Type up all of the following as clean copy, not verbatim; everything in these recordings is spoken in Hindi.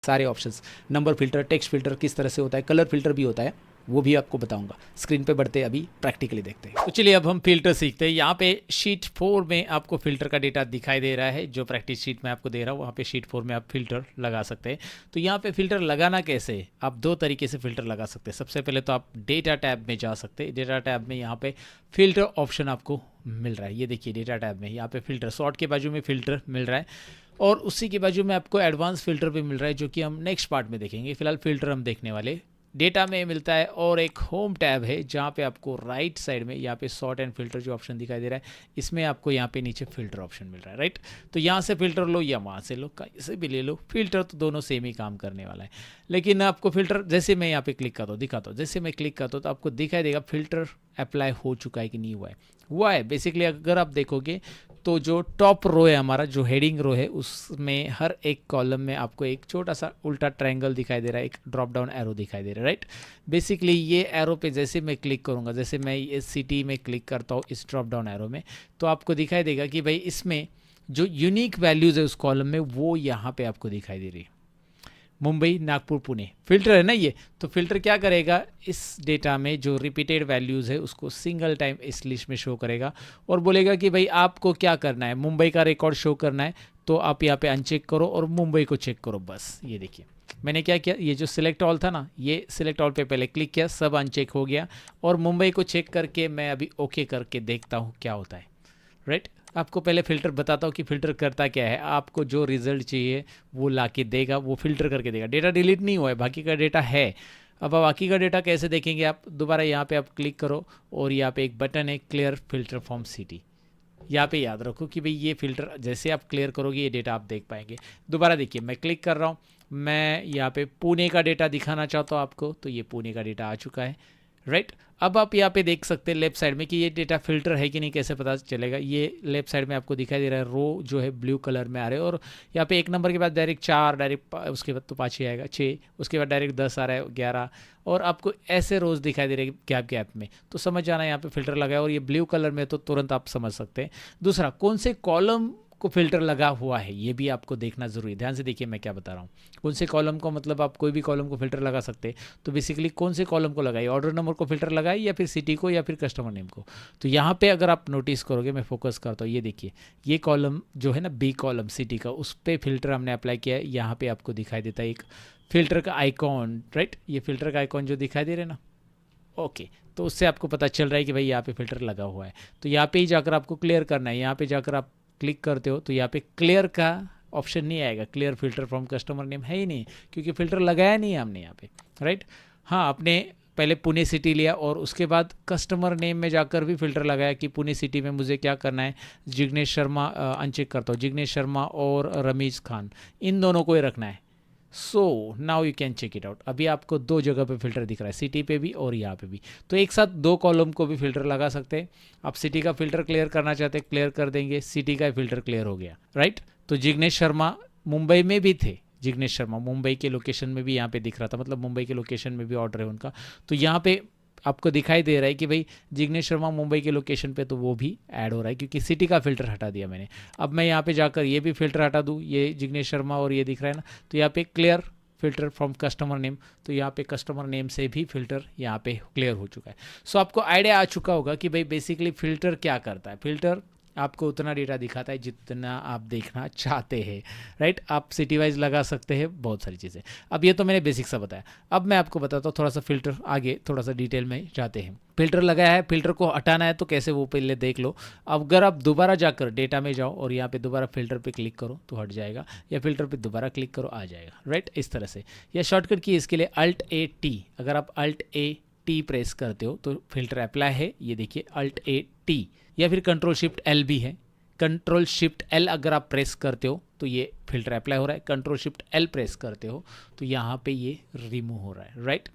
सारे options, number filter, text filter किस तरह से होता है, कलर फिल्टर भी होता है, वो भी आपको बताऊंगा। स्क्रीन पे बढ़ते अभी प्रैक्टिकली देखते हैं। तो चलिए अब हम फिल्टर सीखते हैं। यहाँ पे शीट 4 में आपको फिल्टर का डेटा दिखाई दे रहा है, जो प्रैक्टिस शीट में आपको दे रहा हूँ, वहाँ पे शीट 4 में आप फिल्टर लगा सकते हैं। तो यहाँ पे फिल्टर लगाना कैसे, आप दो तरीके से फिल्टर लगा सकते हैं। सबसे पहले तो आप डेटा टैब में जा सकते हैं। डेटा टैब में यहाँ पे फिल्टर ऑप्शन आपको मिल रहा है, ये देखिए डेटा टैब में यहाँ पे फिल्टर, सॉर्ट के बाजू में फिल्टर मिल रहा है और उसी के बाजू में आपको एडवांस फिल्टर भी मिल रहा है, जो कि हम नेक्स्ट पार्ट में देखेंगे। फिलहाल फिल्टर हम देखने वाले डेटा में मिलता है। और एक होम टैब है जहाँ पे आपको राइट साइड में यहाँ पे सॉर्ट एंड फिल्टर जो ऑप्शन दिखाई दे रहा है, इसमें आपको यहाँ पे नीचे फिल्टर ऑप्शन मिल रहा है, राइट। तो यहाँ से फिल्टर लो या वहाँ से लो, कहीं से भी ले लो, फिल्टर तो दोनों सेम ही काम करने वाला है। लेकिन आपको फिल्टर, जैसे मैं यहाँ पे क्लिक करता हूँ, दिखाता हूँ, जैसे मैं क्लिक करता हूँ तो आपको दिखाई देगा फिल्टर अप्लाई हो चुका है कि नहीं हुआ है। बेसिकली अगर आप देखोगे तो जो टॉप रो है हमारा, जो हेडिंग रो है, उसमें हर एक कॉलम में आपको एक छोटा सा उल्टा ट्रायंगल दिखाई दे रहा है, एक ड्रॉप डाउन एरो दिखाई दे रहा है, राइट। बेसिकली ये एरो पे जैसे मैं क्लिक करूँगा, जैसे मैं इस सिटी में क्लिक करता हूँ इस ड्रॉप डाउन एरो में, तो आपको दिखाई देगा कि भाई इसमें जो यूनिक वैल्यूज़ है उस कॉलम में, वो यहाँ पे आपको दिखाई दे रही है। मुंबई, नागपुर, पुणे फिल्टर है ना ये। तो फिल्टर क्या करेगा, इस डेटा में जो रिपीटेड वैल्यूज़ है उसको सिंगल टाइम इस लिस्ट में शो करेगा और बोलेगा कि भाई आपको क्या करना है, मुंबई का रिकॉर्ड शो करना है तो आप यहाँ पे अनचेक करो और मुंबई को चेक करो, बस। ये देखिए मैंने क्या किया, ये जो सिलेक्ट ऑल था ना, ये सिलेक्ट ऑल पे पहले क्लिक किया, सब अनचेक हो गया और मुंबई को चेक करके मैं अभी ओके करके देखता हूँ क्या होता है, राइट। आपको पहले फ़िल्टर बताता हूँ कि फ़िल्टर करता क्या है। आपको जो रिज़ल्ट चाहिए वो ला के देगा, वो फ़िल्टर करके देगा। डेटा डिलीट नहीं हुआ है, बाकी का डेटा है। अब बाकी का डेटा कैसे देखेंगे आप, दोबारा यहाँ पे आप क्लिक करो और यहाँ पे एक बटन है क्लियर फिल्टर फ्रॉम सिटी। यहाँ पे याद रखो कि भाई ये फ़िल्टर जैसे आप क्लियर करोगे ये डेटा आप देख पाएंगे। दोबारा देखिए मैं क्लिक कर रहा हूँ, मैं यहाँ पे पुणे का डेटा दिखाना चाहता हूँ आपको, तो ये पुणे का डेटा आ चुका है, राइट। अब आप यहाँ पे देख सकते हैं लेफ्ट साइड में कि ये डेटा फिल्टर है कि नहीं, कैसे पता चलेगा। ये लेफ्ट साइड में आपको दिखाई दे रहा है, रो जो है ब्लू कलर में आ रहे हैं और यहाँ पे 1 नंबर के बाद डायरेक्ट 4, डायरेक्ट उसके बाद तो 5 ही आएगा, 6, उसके बाद डायरेक्ट 10 आ रहा है, 11, और आपको ऐसे रोज दिखाई दे रहे हैं गैप गैप में। तो समझ जाना यहाँ पे फिल्टर लगा है और ये ब्लू कलर में, तो तुरंत आप समझ सकते हैं। दूसरा, कौन से कॉलम को फिल्टर लगा हुआ है ये भी आपको देखना जरूरी है। ध्यान से देखिए मैं क्या बता रहा हूँ। कौन से कॉलम को, मतलब आप कोई भी कॉलम को फिल्टर लगा सकते हैं। तो बेसिकली कौन से कॉलम को लगाइए, ऑर्डर नंबर को फिल्टर लगाइए या फिर सिटी को या फिर कस्टमर नेम को। तो यहाँ पे अगर आप नोटिस करोगे, मैं फोकस करता हूँ, ये देखिए ये कॉलम जो है ना, बी कॉलम सिटी का, उस पर फिल्टर हमने अप्लाई किया है। यहाँ पे आपको दिखाई देता है एक फिल्टर का आइकॉन, राइट। ये फिल्टर का आइकॉन जो दिखाई दे रहे ना, ओके। तो उससे आपको पता चल रहा है कि भाई यहाँ पे फिल्टर लगा हुआ है। तो यहाँ पे ही जाकर आपको क्लियर करना है। यहाँ पे जाकर आप क्लिक करते हो तो यहाँ पे क्लियर का ऑप्शन नहीं आएगा, clear filter from customer name है ही नहीं, क्योंकि फिल्टर लगाया नहीं है हमने यहाँ पे, राइट। हाँ, आपने पहले पुणे सिटी लिया और उसके बाद कस्टमर नेम में जाकर भी फिल्टर लगाया कि पुणे सिटी में मुझे क्या करना है, जिग्नेश शर्मा, अनचेक करता हूँ, जिग्नेश शर्मा और रमीज खान, इन दोनों को ही रखना है। So now you can check it out. अभी आपको 2 जगह पे फिल्टर दिख रहा है, सिटी पे भी और यहाँ पे भी। तो एक साथ 2 कॉलम को भी फिल्टर लगा सकते हैं। आप सिटी का फिल्टर क्लियर करना चाहते हैं, क्लियर कर देंगे, सिटी का फिल्टर क्लियर हो गया, राइट। तो जिग्नेश शर्मा मुंबई में भी थे, जिग्नेश शर्मा मुंबई के लोकेशन में भी यहाँ पे दिख रहा था, मतलब मुंबई के लोकेशन में भी ऑर्डर है उनका। तो यहाँ पे आपको दिखाई दे रहा है कि भाई जिग्नेश शर्मा मुंबई के लोकेशन पे, तो वो भी ऐड हो रहा है क्योंकि सिटी का फिल्टर हटा दिया मैंने। अब मैं यहाँ पे जाकर ये भी फिल्टर हटा दूँ, ये जिग्नेश शर्मा और ये दिख रहा है ना, तो यहाँ पे clear filter from customer name, तो यहाँ पे कस्टमर नेम से भी फिल्टर यहाँ पे क्लियर हो चुका है। सो आपको आइडिया आ चुका होगा कि भाई बेसिकली फिल्टर क्या करता है। फिल्टर आपको उतना डेटा दिखाता है जितना आप देखना चाहते हैं, राइट। आप सिटी वाइज लगा सकते हैं, बहुत सारी चीज़ें। अब ये तो मैंने बेसिक सा बताया। अब मैं आपको बताता हूँ थोड़ा सा फिल्टर, आगे थोड़ा सा डिटेल में जाते हैं। फिल्टर लगाया है, फिल्टर को हटाना है तो कैसे, वो पहले देख लो। अब अगर आप दोबारा जाकर डेटा में जाओ और यहाँ पे दोबारा फिल्टर पे क्लिक करो तो हट जाएगा, या फिल्टर पे दोबारा क्लिक करो आ जाएगा, राइट। इस तरह से। या शॉर्टकट की इसके लिए Alt+A+T, अगर आप Alt+A+T प्रेस करते हो तो फिल्टर अप्लाई है, ये देखिए Alt+A+T, या फिर Ctrl+Shift+L भी है। Ctrl+Shift+L अगर आप प्रेस करते हो तो ये फिल्टर अप्लाई हो रहा है, Ctrl+Shift+L प्रेस करते हो तो यहाँ पे ये रिमूव हो रहा है, राइट।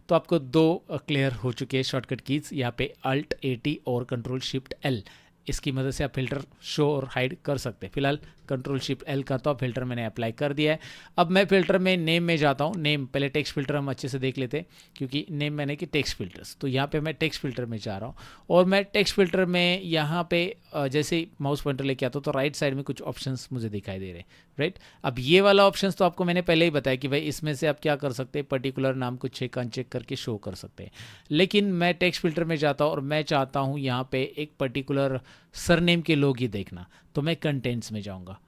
तो आपको 2 क्लियर हो चुके हैं शॉर्टकट कीज, यहाँ पे Alt+A+T और Ctrl+Shift+L। इसकी मदद से आप फिल्टर शो और हाइड कर सकते हैं। फिलहाल Ctrl+Shift+L करता हूँ, फिल्टर मैंने अप्लाई कर दिया है। अब मैं फिल्टर में नेम में जाता हूँ। नेम पहले टेक्स्ट फिल्टर हम अच्छे से देख लेते हैं, क्योंकि नेम मैंने कि टेक्स्ट फिल्टर्स, तो यहाँ पे मैं टेक्स्ट फिल्टर में जा रहा हूँ और मैं टेक्स्ट फिल्टर में यहाँ पे जैसे ही माउस पॉइंटर लेके आता हूँ तो राइट साइड में कुछ ऑप्शंस मुझे दिखाई दे रहे हैं, राइट। अब ये वाला ऑप्शंस तो आपको मैंने पहले ही बताया कि भाई इसमें से आप क्या कर सकते हैं, पर्टिकुलर नाम को चेक अनचेक करके शो कर सकते हैं। लेकिन मैं टेक्स्ट फिल्टर में जाता हूँ और मैं चाहता हूँ यहाँ पे एक पर्टिकुलर सरनेम के लोग ही देखना, तो मैं कंटेंट्स में जाऊँगा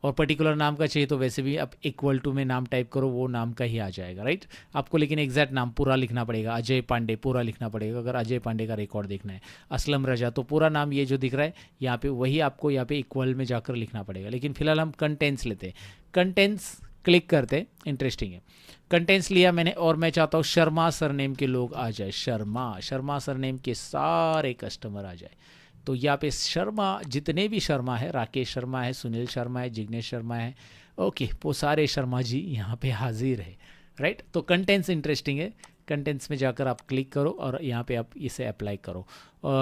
और पर्टिकुलर नाम का चाहिए तो वैसे भी आप इक्वल टू में नाम टाइप करो, वो नाम का ही आ जाएगा, राइट। आपको लेकिन एग्जैक्ट नाम पूरा लिखना पड़ेगा, अजय पांडे पूरा लिखना पड़ेगा अगर अजय पांडे का रिकॉर्ड देखना है। असलम रजा, तो पूरा नाम ये जो दिख रहा है यहाँ पे वही आपको यहाँ पे इक्वल में जाकर लिखना पड़ेगा। लेकिन फिलहाल हम कंटेंट्स लेते हैं, कंटेंट्स क्लिक करते, इंटरेस्टिंग है। कंटेंट्स लिया मैंने और मैं चाहता हूँ शर्मा सरनेम के लोग आ जाए, शर्मा सरनेम के सारे कस्टमर आ जाए। तो यहाँ पे शर्मा जितने भी शर्मा है, राकेश शर्मा है, सुनील शर्मा है, जिग्नेश शर्मा है, ओके, वो सारे शर्मा जी यहाँ पे हाजिर है, राइट। तो कंटेंट्स इंटरेस्टिंग है, कंटेंट्स में जाकर आप क्लिक करो और यहाँ पे आप इसे अप्लाई करो।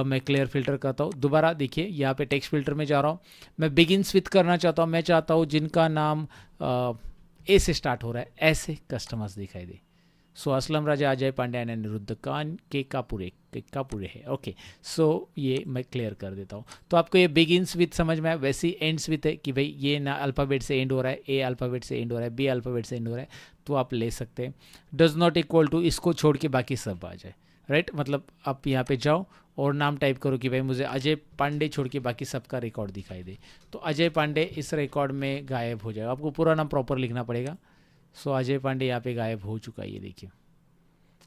मैं क्लियर फिल्टर करता हूँ, दोबारा देखिए यहाँ पे टेक्स्ट फिल्टर में जा रहा हूँ, मैं बिगिन्स विथ करना चाहता हूँ। मैं चाहता हूँ जिनका नाम ए से स्टार्ट हो रहा है ऐसे कस्टमर्स दिखाई दे। सो असलम राजा, अजय पांड्या, अनिरुद्ध कान, के कापुरे है, ओके। सो ये मैं क्लियर कर देता हूँ। तो आपको ये बिगिन्स विथ समझ में आया, वैसे ही एंड्स विथ है कि भाई ये ना अल्फ़ाबेट से एंड हो रहा है, ए अल्फ़ाबेट से एंड हो रहा है, बी अल्फ़ाबेट से एंड हो रहा है, तो आप ले सकते हैं। डज नॉट इक्वल टू, इसको छोड़ के बाकी सब आ जाए, राइट। मतलब आप यहाँ पे जाओ और नाम टाइप करो कि भाई मुझे अजय पांडे छोड़ के बाकी सबका रिकॉर्ड दिखाई दे, तो अजय पांडे इस रिकॉर्ड में गायब हो जाएगा। आपको पूरा नाम प्रॉपर लिखना पड़ेगा। सो अजय पांडे यहाँ पे गायब हो चुका है, ये देखिए,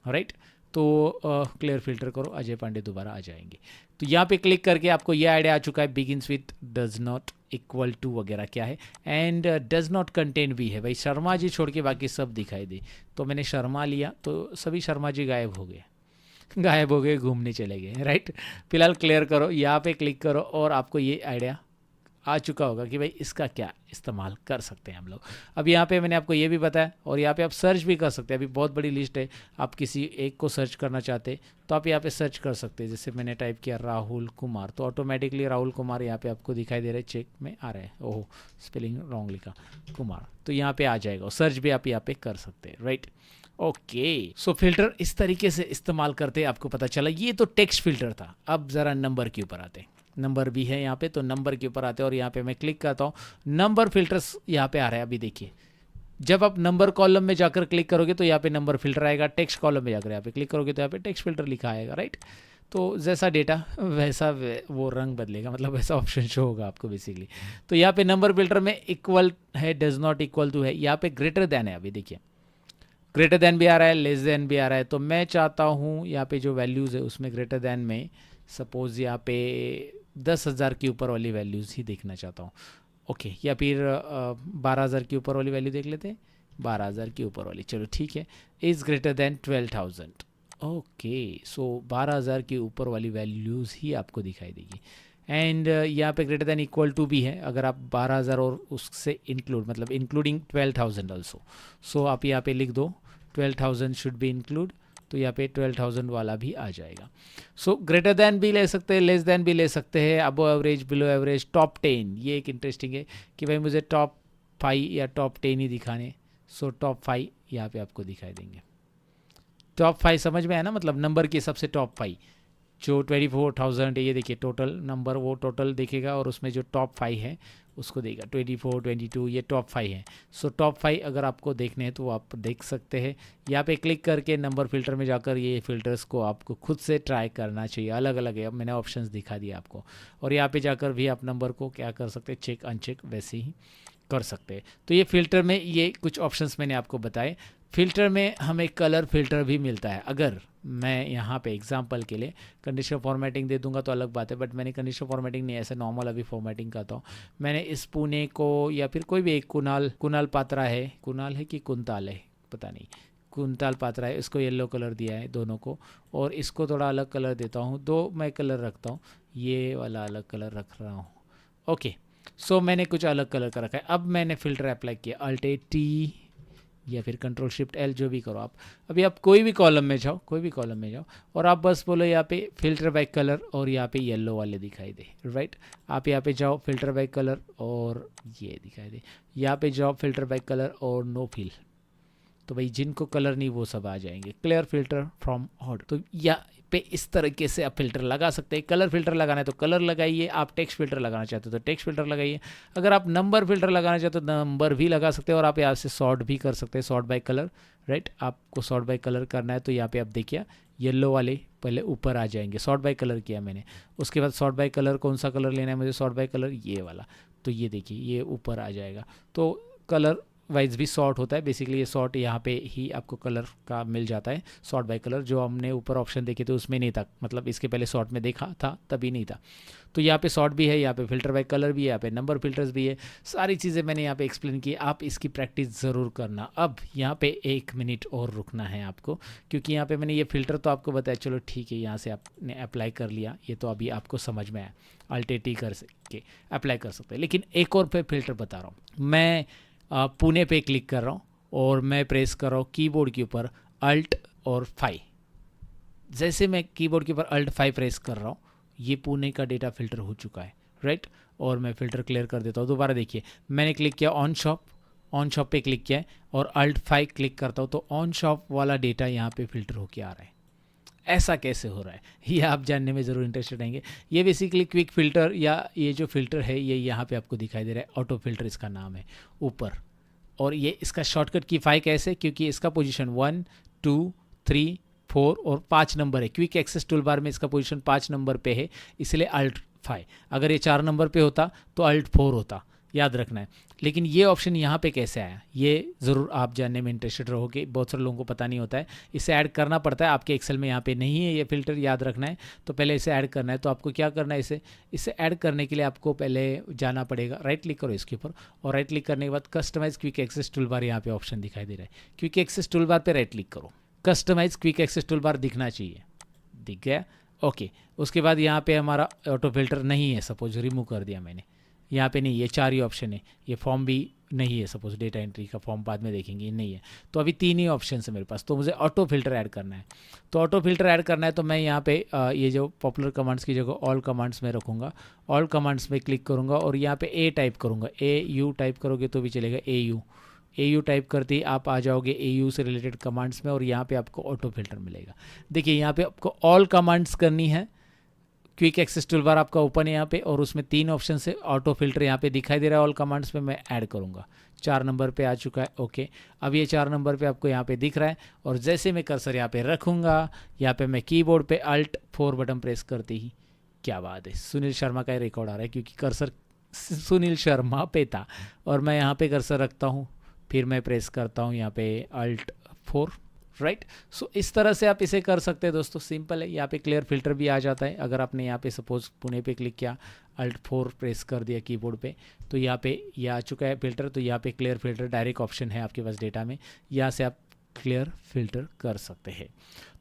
राइट। तो क्लियर फिल्टर करो, अजय पांडे दोबारा आ जाएंगे। तो यहाँ पे क्लिक करके आपको ये आइडिया आ चुका है, begins with does not equal to वगैरह क्या है, एंड डज नॉट कंटेन भी है, भाई शर्मा जी छोड़ के बाकी सब दिखाई दे। तो मैंने शर्मा लिया तो सभी शर्मा जी गायब हो गए, घूमने चले गए, राइट। फिलहाल क्लियर करो, यहाँ पे क्लिक करो और आपको ये आइडिया आ चुका होगा कि भाई इसका क्या इस्तेमाल कर सकते हैं हम लोग। अब यहाँ पे मैंने आपको ये भी बताया और यहाँ पे आप सर्च भी कर सकते हैं। अभी बहुत बड़ी लिस्ट है, आप किसी एक को सर्च करना चाहते तो आप यहाँ पे सर्च कर सकते हैं। जैसे मैंने टाइप किया राहुल कुमार, तो ऑटोमेटिकली राहुल कुमार यहाँ पे आपको दिखाई दे रहा है, चेक में आ रहा है, ओह स्पेलिंग रॉन्ग लिखा, कुमार, तो यहाँ पे आ जाएगा। सर्च भी आप यहाँ पे कर सकते हैं, राइट। ओके, सो फिल्टर इस तरीके से इस्तेमाल करते हैं, आपको पता चला। ये तो टेक्स्ट फिल्टर था। अब ज़रा नंबर के ऊपर आते हैं, नंबर भी है यहाँ पे, तो नंबर के ऊपर आते हैं और यहाँ पे मैं क्लिक करता हूँ, नंबर फिल्टर्स यहाँ पे आ रहा है। अभी देखिए, जब आप नंबर कॉलम में जाकर क्लिक करोगे तो यहाँ पे नंबर फिल्टर आएगा, टेक्स्ट कॉलम में जाकर यहाँ पे क्लिक करोगे तो यहाँ पे टेक्स्ट फिल्टर लिखा आएगा, राइट। तो जैसा डेटा वैसा वो रंग बदलेगा, मतलब वैसा ऑप्शन शो होगा आपको बेसिकली। तो यहाँ पे नंबर फिल्टर में इक्वल है, डज नॉट इक्वल टू है, यहाँ पे ग्रेटर देन है। अभी देखिए ग्रेटर देन भी आ रहा है, लेस देन भी आ रहा है। तो मैं चाहता हूँ यहाँ पे जो वैल्यूज़ है उसमें ग्रेटर देन में सपोज यहाँ पे 10,000 के ऊपर वाली वैल्यूज़ ही देखना चाहता हूँ, ओके। या फिर 12,000 के ऊपर वाली वैल्यू देख लेते हैं, 12,000 के ऊपर वाली, चलो ठीक है। Is greater than 12,000, okay. So 12,000 के ऊपर वाली वैल्यूज़ ही आपको दिखाई देगी। एंड यहाँ पे ग्रेटर देन इक्वल टू भी है, अगर आप 12,000 और उससे इंक्लूड, मतलब इंक्लूडिंग 12,000 ऑल्सो। सो आप यहाँ पे लिख दो 12,000 शुड बी इंक्लूड, तो यहाँ पे 12,000 वाला भी आ जाएगा। सो ग्रेटर देन भी ले सकते हैं, लेस देन भी ले सकते हैं, अबो एवरेज, बिलो एवरेज, टॉप 10। ये एक इंटरेस्टिंग है कि भाई मुझे टॉप 5 या टॉप 10 ही दिखाने। सो टॉप 5 यहाँ पे आपको दिखाई देंगे। टॉप 5 समझ में आया ना, मतलब नंबर के सबसे टॉप 5 जो 24,000 है, ये देखिए टोटल नंबर, वो टोटल देखेगा और उसमें जो टॉप 5 है उसको देगा, 24, 22, ये टॉप 5 है। सो टॉप 5 अगर आपको देखने हैं तो आप देख सकते हैं। यहाँ पे क्लिक करके नंबर फिल्टर में जाकर ये फ़िल्टर्स को आपको खुद से ट्राई करना चाहिए, अलग अलग है। अब मैंने ऑप्शंस दिखा दिया आपको, और यहाँ पे जाकर भी आप नंबर को क्या कर सकते हैं, चेक अनचेक वैसे ही कर सकते हैं। तो ये फ़िल्टर में ये कुछ ऑप्शंस मैंने आपको बताए। फ़िल्टर में हमें कलर फ़िल्टर भी मिलता है। अगर मैं यहाँ पे एग्जांपल के लिए कंडीशनल फॉर्मेटिंग दे दूंगा तो अलग बात है, बट मैंने कंडीशनल फॉर्मेटिंग नहीं, ऐसे नॉर्मल अभी फॉर्मेटिंग करता हूँ। मैंने इस पुणे को या फिर कोई भी एक कुणाल पात्रा है, कुणाल है कि कुंताल है पता नहीं, कुंताल पात्रा है, इसको येलो कलर दिया है दोनों को, और इसको थोड़ा अलग कलर देता हूँ। 2 मैं कलर रखता हूँ, ये वाला अलग कलर रख रहा हूँ, ओके। सो मैंने कुछ अलग कलर का रखा है। अब मैंने फ़िल्टर अप्लाई किया, अल्ट टी, या फिर कंट्रोल शिफ्ट एल, जो भी करो आप। अभी आप कोई भी कॉलम में जाओ, कोई भी कॉलम में जाओ और आप बस बोलो यहाँ पे फिल्टर बाय कलर और यहाँ पे येलो वाले दिखाई दे, राइट। आप यहाँ पे जाओ फिल्टर बाय कलर और ये दिखाई दे, यहाँ पे जाओ फिल्टर बाय कलर और नो फिल, तो भाई जिनको कलर नहीं वो सब आ जाएंगे। क्लियर फिल्टर फ्रॉम ऑर्डर, तो यहाँ पे इस तरीके से आप फिल्टर लगा सकते हैं। कलर फिल्टर लगाना है तो कलर लगाइए, आप टेक्स्ट फिल्टर लगाना चाहते हो तो टेक्स्ट फिल्टर लगाइए, अगर आप नंबर फिल्टर लगाना चाहते हो तो नंबर भी लगा सकते हैं, और आप यहाँ से सॉर्ट भी कर सकते हैं, सॉर्ट बाय कलर, राइट। आपको सॉर्ट बाय कलर करना है तो यहाँ पे आप देखिए येलो वाले पहले ऊपर आ जाएंगे, सॉर्ट बाय कलर किया मैंने। उसके बाद सॉर्ट बाय कलर, कौन सा कलर लेना है मुझे, सॉर्ट बाय कलर ये वाला, तो ये देखिए ये ऊपर आ जाएगा। तो कलर वाइज भी सॉर्ट होता है, बेसिकली ये सॉर्ट यहाँ पे ही आपको कलर का मिल जाता है, सॉर्ट बाय कलर। जो हमने ऊपर ऑप्शन देखे थे उसमें नहीं था, मतलब इसके पहले सॉर्ट में देखा था तभी नहीं था। तो यहाँ पे सॉर्ट भी है, यहाँ पे फिल्टर बाय कलर भी है, यहाँ पे नंबर फिल्टर्स भी है, सारी चीज़ें मैंने यहाँ पे एक्सप्लेन की। आप इसकी प्रैक्टिस ज़रूर करना। अब यहाँ पे 1 मिनट और रुकना है आपको, क्योंकि यहाँ पे मैंने ये फ़िल्टर तो आपको बताया, चलो ठीक है, यहाँ से आपने अप्लाई कर लिया, ये तो अभी आपको समझ में आया, अल्ट-टी कर के अप्लाई कर सकते हैं। लेकिन एक और पे फिल्टर बता रहा हूँ मैं, पुणे पे क्लिक कर रहा हूँ और मैं प्रेस कर रहा हूँ कीबोर्ड के ऊपर अल्ट और 5। जैसे मैं कीबोर्ड के ऊपर अल्ट 5 प्रेस कर रहा हूँ, ये पुणे का डेटा फिल्टर हो चुका है, राइट। और मैं फ़िल्टर क्लियर कर देता हूँ। दोबारा देखिए, मैंने क्लिक किया ऑन शॉप, ऑन शॉप पे क्लिक किया है और अल्ट 5 क्लिक करता हूँ तो ऑन शॉप वाला डेटा यहाँ पे फिल्टर होके आ रहा है। ऐसा कैसे हो रहा है ये आप जानने में ज़रूर इंटरेस्टेड रहेंगे। ये बेसिकली क्विक फ़िल्टर, या ये जो फ़िल्टर है ये यहाँ पे आपको दिखाई दे रहा है, ऑटो फिल्टर इसका नाम है ऊपर। और ये इसका शॉर्टकट की 5 कैसे, क्योंकि इसका पोजीशन 1 2 3 4 और 5 नंबर है। क्विक एक्सेस टूल बार में इसका पोजीशन 5 नंबर पे है, इसलिए अल्ट 5। अगर ये 4 नंबर पे होता तो अल्ट 4 होता, याद रखना है। लेकिन ये ऑप्शन यहाँ पे कैसे आया ये ज़रूर आप जानने में इंटरेस्टेड रहोगे, बहुत सारे लोगों को पता नहीं होता है। इसे ऐड करना पड़ता है, आपके एक्सेल में यहाँ पे नहीं है ये फ़िल्टर, याद रखना है। तो पहले इसे ऐड करना है, तो आपको क्या करना है, इसे ऐड करने के लिए आपको पहले जाना पड़ेगा, राइट क्लिक करो इसके ऊपर, और राइट क्लिक करने के बाद customise quick access tool bar यहाँ पे ऑप्शन दिखाई दे रहा है। क्विक एक्सेस टूल बार पर राइट क्लिक करो, customise quick access tool bar दिखना चाहिए, दिख गया, ओके। उसके बाद यहाँ पे हमारा ऑटो फिल्टर नहीं है, सपोज रिमूव कर दिया मैंने, यहाँ पे नहीं, ये 4 ही ऑप्शन है। ये फॉर्म भी नहीं है, सपोज डेटा एंट्री का फॉर्म बाद में देखेंगे, ये नहीं है। तो अभी 3 ही ऑप्शन है मेरे पास, तो मुझे ऑटो फिल्टर ऐड करना है। तो ऑटो फिल्टर ऐड करना है तो मैं यहाँ पे ये जो पॉपुलर कमांड्स की जगह ऑल कमांड्स में रखूँगा, ऑल कमांड्स में क्लिक करूँगा और यहाँ पे ए टाइप करूँगा, AU टाइप करोगे तो भी चलेगा, AU टाइप करते ही आप आ जाओगे AU से रिलेटेड कमांड्स में, और यहाँ पे आपको ऑटो फिल्टर मिलेगा। देखिए यहाँ पे आपको ऑल कमांड्स करनी है, क्विक एक्सेस टूल बार आपका ओपन है यहाँ पे, और उसमें 3 ऑप्शन से ऑटो फिल्टर यहाँ पे दिखाई दे रहा है। ऑल कमांड्स में मैं ऐड करूँगा, 4 नंबर पे आ चुका है, ओके। अब ये 4 नंबर पे आपको यहाँ पे दिख रहा है, और जैसे मैं कर्सर यहाँ पे रखूँगा, यहाँ पे मैं कीबोर्ड पे अल्ट 4 बटन प्रेस करते ही, क्या बात है, सुनील शर्मा का रिकॉर्ड आ रहा है, क्योंकि कर्सर सुनील शर्मा पे था, और मैं यहाँ पे कर्सर रखता हूँ, फिर मैं प्रेस करता हूँ यहाँ पे अल्ट 4, राइट। सो इस तरह से आप इसे कर सकते हैं दोस्तों, सिंपल है। यहाँ पे क्लियर फिल्टर भी आ जाता है, अगर आपने यहाँ पे सपोज पुणे पे क्लिक किया, अल्ट 4 प्रेस कर दिया कीबोर्ड पे, तो यहाँ पे ये आ चुका है फिल्टर। तो यहाँ पे क्लियर फिल्टर डायरेक्ट ऑप्शन है आपके पास डेटा में, यहाँ से आप क्लियर फिल्टर कर सकते हैं।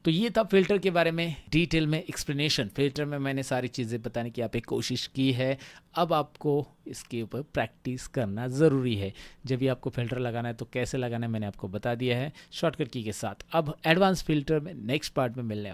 तो ये था फिल्टर के बारे में डिटेल में एक्सप्लेनेशन। फिल्टर में मैंने सारी चीज़ें बताने की यहाँ पे कोशिश की है। अब आपको इसके ऊपर प्रैक्टिस करना ज़रूरी है। जब भी आपको फिल्टर लगाना है तो कैसे लगाना है मैंने आपको बता दिया है शॉर्टकट की के साथ। अब एडवांस फिल्टर में नेक्स्ट पार्ट में मिलने